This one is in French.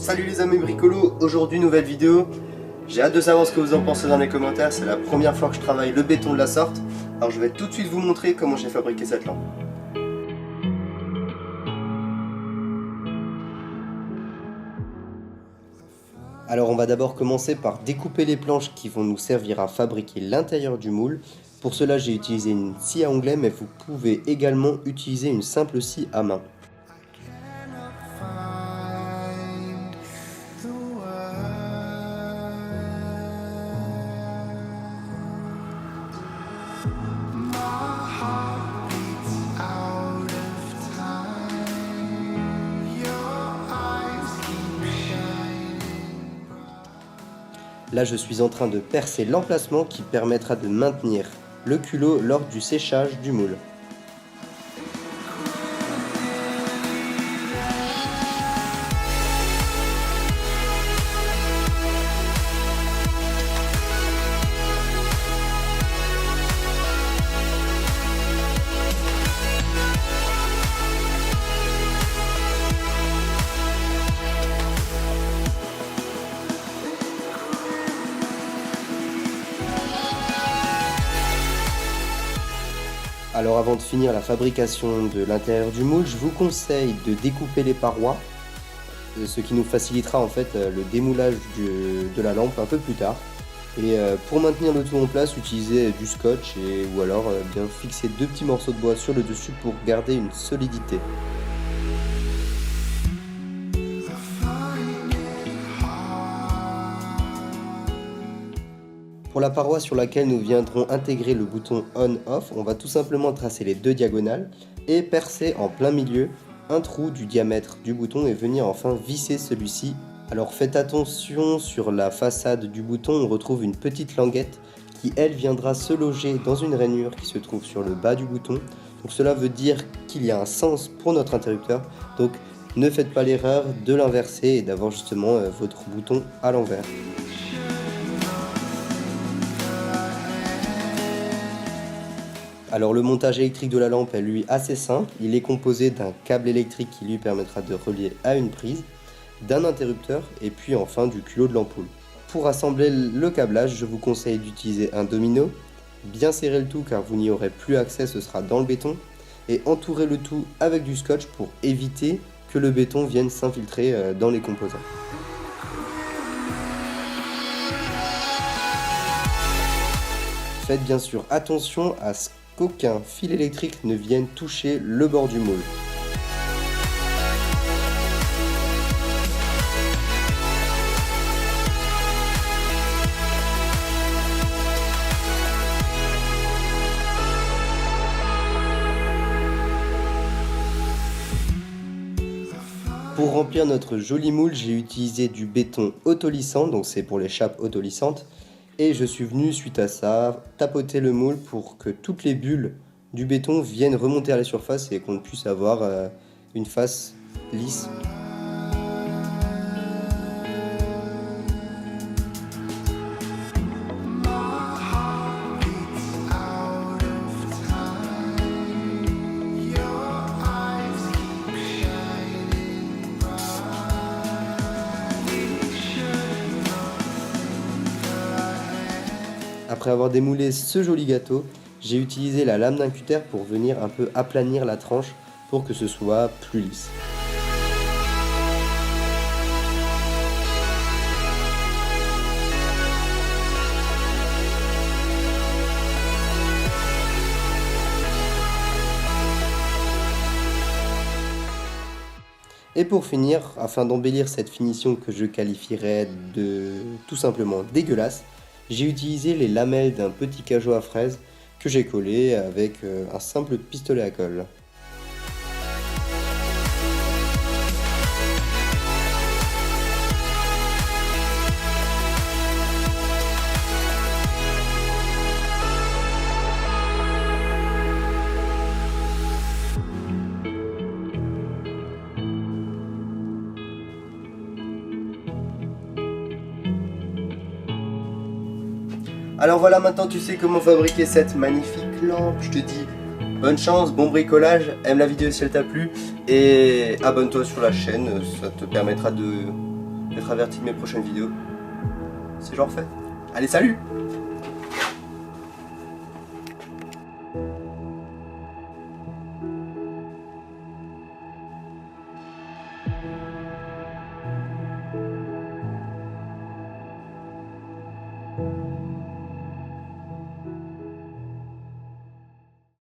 Salut les amis bricolos, aujourd'hui nouvelle vidéo. J'ai hâte de savoir ce que vous en pensez dans les commentaires, c'est la première fois que je travaille le béton de la sorte. Alors je vais tout de suite vous montrer comment j'ai fabriqué cette lampe. Alors on va d'abord commencer par découper les planches qui vont nous servir à fabriquer l'intérieur du moule. Pour cela j'ai utilisé une scie à onglet, mais vous pouvez également utiliser une simple scie à main. Là je suis en train de percer l'emplacement qui permettra de maintenir le culot lors du séchage du moule. Alors avant de finir la fabrication de l'intérieur du moule, je vous conseille de découper les parois, ce qui nous facilitera en fait le démoulage de la lampe un peu plus tard. Et pour maintenir le tout en place, utilisez du scotch ou alors bien fixer deux petits morceaux de bois sur le dessus pour garder une solidité. Pour la paroi sur laquelle nous viendrons intégrer le bouton on-off, on va tout simplement tracer les deux diagonales et percer en plein milieu un trou du diamètre du bouton et venir enfin visser celui-ci. Alors faites attention, sur la façade du bouton on retrouve une petite languette qui elle viendra se loger dans une rainure qui se trouve sur le bas du bouton. Donc cela veut dire qu'il y a un sens pour notre interrupteur, donc ne faites pas l'erreur de l'inverser et d'avoir justement votre bouton à l'envers. Alors le montage électrique de la lampe est lui assez simple, il est composé d'un câble électrique qui lui permettra de relier à une prise, d'un interrupteur et puis enfin du culot de l'ampoule. Pour assembler le câblage, je vous conseille d'utiliser un domino, bien serrer le tout car vous n'y aurez plus accès, ce sera dans le béton, et entourer le tout avec du scotch pour éviter que le béton vienne s'infiltrer dans les composants. Faites bien sûr attention à ce qu'aucun fil électrique ne vienne toucher le bord du moule. Pour remplir notre joli moule, j'ai utilisé du béton autolissant, donc c'est pour les chapes autolissantes. Et je suis venu suite à ça tapoter le moule pour que toutes les bulles du béton viennent remonter à la surface et qu'on puisse avoir une face lisse. Après avoir démoulé ce joli gâteau, j'ai utilisé la lame d'un cutter pour venir un peu aplanir la tranche pour que ce soit plus lisse. Et pour finir, afin d'embellir cette finition que je qualifierais de tout simplement dégueulasse, j'ai utilisé les lamelles d'un petit cajot à fraises que j'ai collé avec un simple pistolet à colle. Alors voilà, maintenant tu sais comment fabriquer cette magnifique lampe. Je te dis bonne chance, bon bricolage, aime la vidéo si elle t'a plu et abonne-toi sur la chaîne, ça te permettra être averti de mes prochaines vidéos. C'est genre fait. Allez, salut!